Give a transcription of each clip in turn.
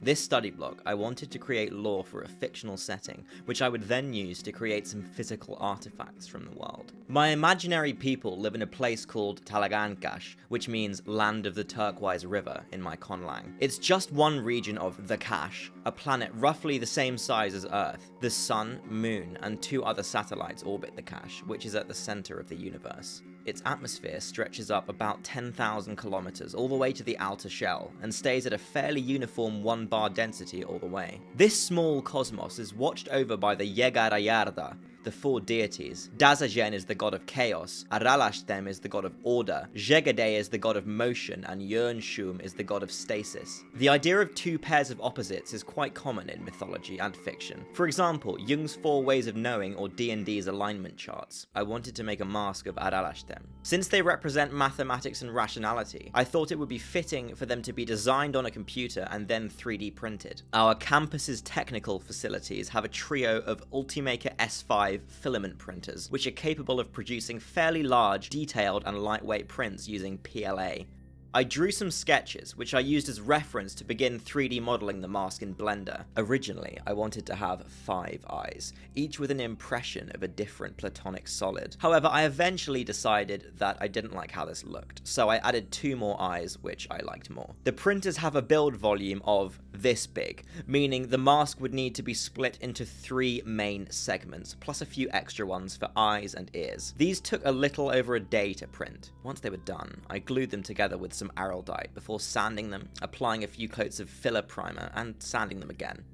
This study block, I wanted to create lore for a fictional setting, which I would then use to create some physical artifacts from the world. My imaginary people live in a place called Talagankash, which means Land of the Turquoise River in my conlang. It's just one region of the Cache, a planet roughly the same size as Earth. The Sun, Moon, and 2 other satellites orbit the Cache, which is at the center of the universe. Its atmosphere stretches up about 10,000 kilometers all the way to the outer shell, and stays at a fairly uniform 1 bar density all the way. This small cosmos is watched over by the Yegarayarda, the 4 deities. Dazagen is the god of chaos, Aralaştem is the god of order, Jegede is the god of motion, and Yernshum is the god of stasis. The idea of 2 pairs of opposites is quite common in mythology and fiction. For example, Jung's 4 ways of knowing or D&D's alignment charts. I wanted to make a mask of Aralaştem. Since they represent mathematics and rationality, I thought it would be fitting for them to be designed on a computer and then 3D printed. Our campus's technical facilities have a trio of Ultimaker S5 filament printers, which are capable of producing fairly large, detailed, and lightweight prints using PLA. I drew some sketches, which I used as reference to begin 3D modeling the mask in Blender. Originally, I wanted to have 5 eyes, each with an impression of a different platonic solid. However, I eventually decided that I didn't like how this looked, so I added 2 more eyes, which I liked more. The printers have a build volume of this big, meaning the mask would need to be split into 3 main segments, plus a few extra ones for eyes and ears. These took a little over a day to print. Once they were done, I glued them together with some Aralaştem before sanding them, applying a few coats of filler primer, and sanding them again.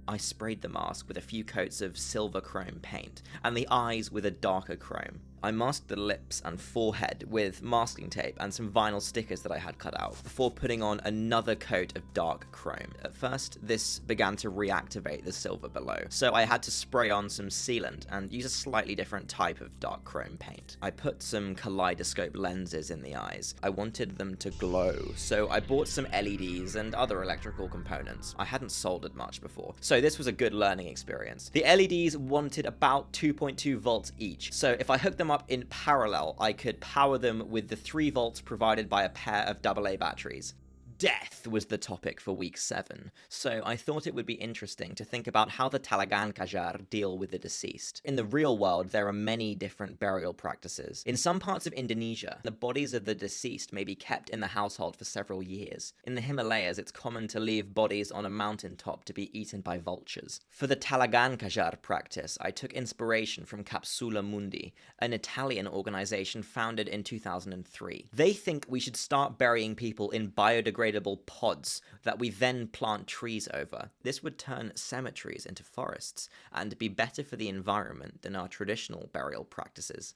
I sprayed the mask with a few coats of silver chrome paint, and the eyes with a darker chrome. I masked the lips and forehead with masking tape and some vinyl stickers that I had cut out, before putting on another coat of dark chrome. At first, this began to reactivate the silver below, so I had to spray on some sealant and use a slightly different type of dark chrome paint. I put some kaleidoscope lenses in the eyes. I wanted them to glow, so I bought some LEDs and other electrical components. I hadn't soldered much before, so this was a good learning experience. The LEDs wanted about 2.2 volts each, so if I hooked them up in parallel, I could power them with the 3 volts provided by a pair of AA batteries. Death was the topic for week 7, so I thought it would be interesting to think about how the Talagankajar deal with the deceased. In the real world, there are many different burial practices. In some parts of Indonesia, the bodies of the deceased may be kept in the household for several years. In the Himalayas, it's common to leave bodies on a mountaintop to be eaten by vultures. For the Talagankajar practice, I took inspiration from Capsula Mundi, an Italian organization founded in 2003. They think we should start burying people in biodegradable pods that we then plant trees over. This would turn cemeteries into forests and be better for the environment than our traditional burial practices.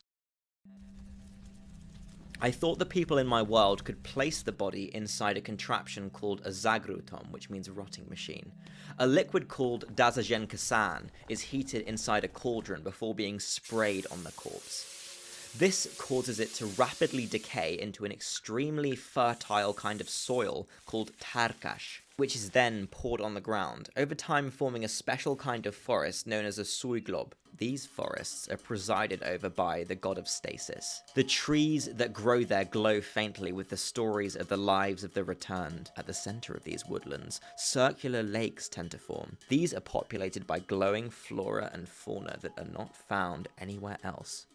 I thought the people in my world could place the body inside a contraption called a zagrutom, which means rotting machine. A liquid called dazagen kasan is heated inside a cauldron before being sprayed on the corpse. This causes it to rapidly decay into an extremely fertile kind of soil called tarkash, which is then poured on the ground, over time forming a special kind of forest known as a Suujglop. These forests are presided over by the god of stasis. The trees that grow there glow faintly with the stories of the lives of the returned. At the center of these woodlands, circular lakes tend to form. These are populated by glowing flora and fauna that are not found anywhere else.